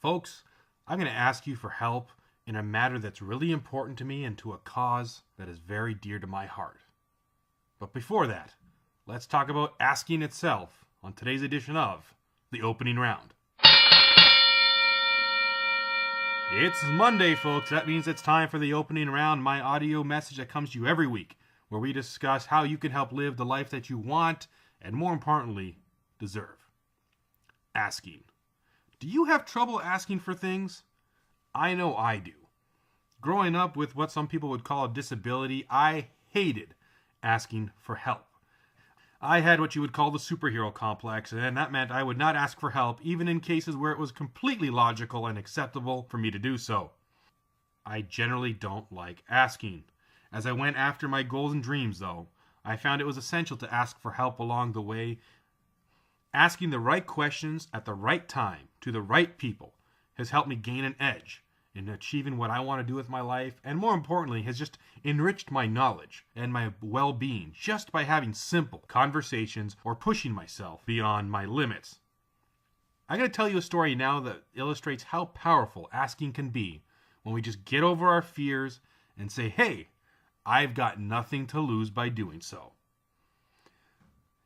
Folks, I'm going to ask you for help in a matter that's really important to me and to a cause that is very dear to my heart. But before that, let's talk about asking itself on today's edition of The Opening Round. It's Monday, folks. That means it's time for The Opening Round, my audio message that comes to you every week, where we discuss how you can help live the life that you want and, more importantly, deserve. Asking. Do you have trouble asking for things? I know I do. Growing up with what some people would call a disability, I hated asking for help. I had what you would call the superhero complex, and that meant I would not ask for help even in cases where it was completely logical and acceptable for me to do so. I generally don't like asking. As I went after my goals and dreams, though, I found it was essential to ask for help along the way. Asking the right questions at the right time to the right people has helped me gain an edge in achieving what I want to do with my life, and more importantly, has just enriched my knowledge and my well-being just by having simple conversations or pushing myself beyond my limits. I'm going to tell you a story now that illustrates how powerful asking can be when we just get over our fears and say, hey, I've got nothing to lose by doing so.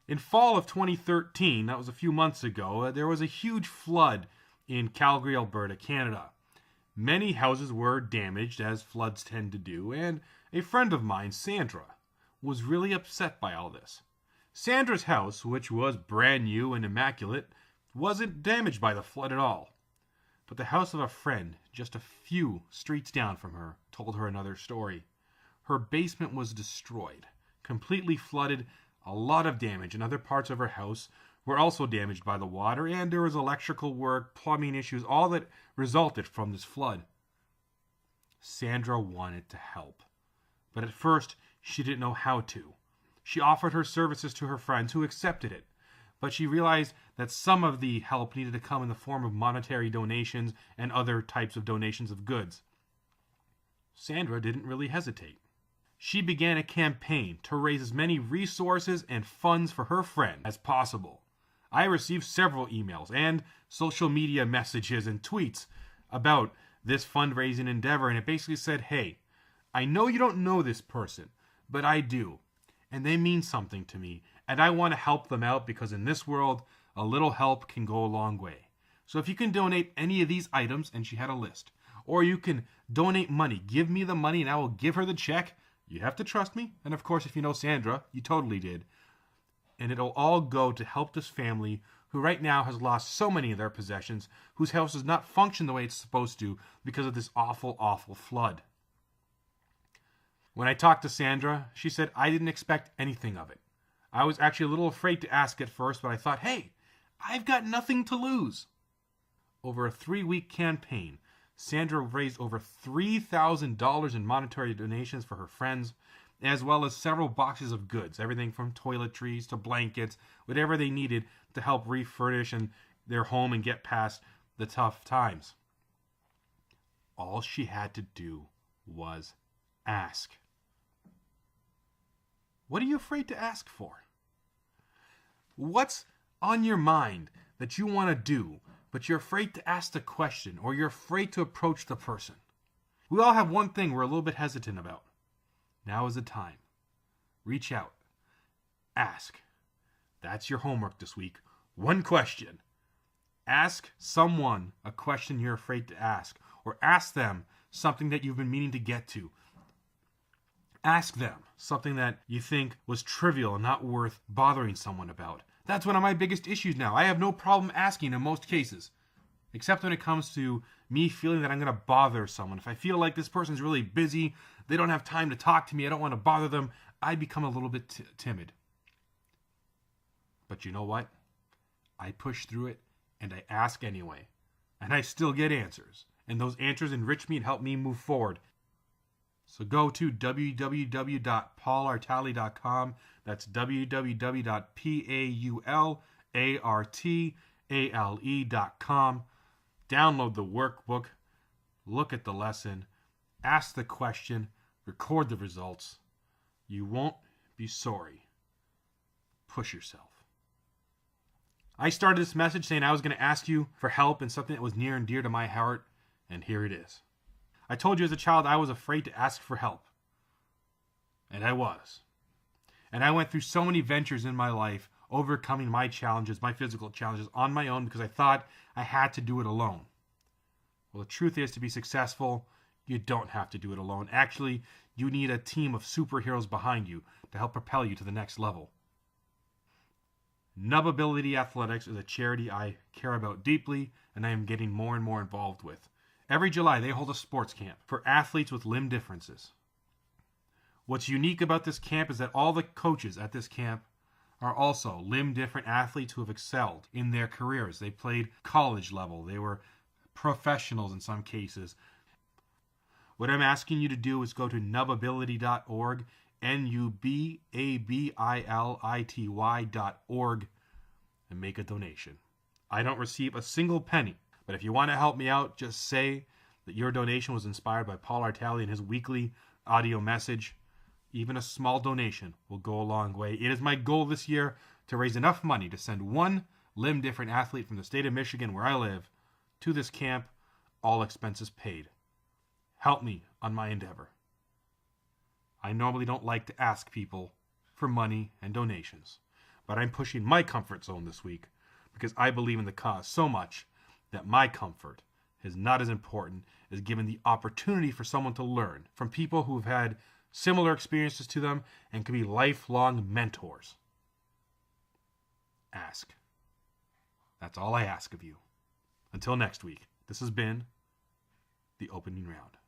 In fall of 2013, that was a few months ago, there was a huge flood in Calgary, Alberta, Canada. Many houses were damaged, as floods tend to do, and a friend of mine, Sandra, was really upset by all this. Sandra's house, which was brand new and immaculate, wasn't damaged by the flood at all. But the house of a friend, just a few streets down from her, told her another story. Her basement was destroyed, completely flooded, a lot of damage, and other parts of her house were also damaged by the water, and there was electrical work, plumbing issues, all that resulted from this flood. Sandra wanted to help, but at first she didn't know how to. She offered her services to her friends who accepted it, but she realized that some of the help needed to come in the form of monetary donations and other types of donations of goods. Sandra didn't really hesitate. She began a campaign to raise as many resources and funds for her friend as possible. I received several emails and social media messages and tweets about this fundraising endeavor, and it basically said, hey, I know you don't know this person, but I do, and they mean something to me, and I want to help them out because in this world, a little help can go a long way. So if you can donate any of these items, and she had a list, or you can donate money, give me the money and I will give her the check. You have to trust me, and of course, if you know Sandra, you totally did. And it'll all go to help this family who right now has lost so many of their possessions, whose house does not function the way it's supposed to because of this awful, awful flood. When I talked to Sandra, she said I didn't expect anything of it. I was actually a little afraid to ask at first, but I thought, hey, I've got nothing to lose. Over a 3-week campaign, Sandra raised over $3,000 in monetary donations for her friends, as well as several boxes of goods, everything from toiletries to blankets, whatever they needed to help refurnish their home and get past the tough times. All she had to do was ask. What are you afraid to ask for? What's on your mind that you want to do, but you're afraid to ask the question, or you're afraid to approach the person? We all have one thing we're a little bit hesitant about. Now is the time. Reach out. Ask. That's your homework this week. One question. Ask someone a question you're afraid to ask, or ask them something that you've been meaning to get to. Ask them something that you think was trivial and not worth bothering someone about. That's one of my biggest issues now. I have no problem asking in most cases, except when it comes to me feeling that I'm going to bother someone. If I feel like this person's really busy, they don't have time to talk to me, I don't want to bother them, I become a little bit timid. But you know what? I push through it, and I ask anyway. And I still get answers. And those answers enrich me and help me move forward. So go to www.paulartale.com. That's www.paulartale.com. Download the workbook, look at the lesson, ask the question, record the results. You won't be sorry. Push yourself. I started this message saying I was going to ask you for help in something that was near and dear to my heart, and here it is. I told you as a child I was afraid to ask for help. And I was. And I went through so many ventures in my life, overcoming my challenges, my physical challenges, on my own because I thought I had to do it alone. Well, the truth is, to be successful, you don't have to do it alone. Actually, you need a team of superheroes behind you to help propel you to the next level. Nubability Athletics is a charity I care about deeply, and I am getting more and more involved with. Every July, they hold a sports camp for athletes with limb differences. What's unique about this camp is that all the coaches at this camp are also limb-different athletes who have excelled in their careers. They played college level. They were professionals in some cases. What I'm asking you to do is go to nubability.org, nubability.org, and make a donation. I don't receive a single penny, but if you want to help me out, just say that your donation was inspired by Paul Artale and his weekly audio message. Even a small donation will go a long way. It is my goal this year to raise enough money to send one limb-different athlete from the state of Michigan, where I live, to this camp, all expenses paid. Help me on my endeavor. I normally don't like to ask people for money and donations, but I'm pushing my comfort zone this week because I believe in the cause so much that my comfort is not as important as giving the opportunity for someone to learn from people who have had similar experiences to them and can be lifelong mentors. Ask. That's all I ask of you. Until next week, this has been the opening round.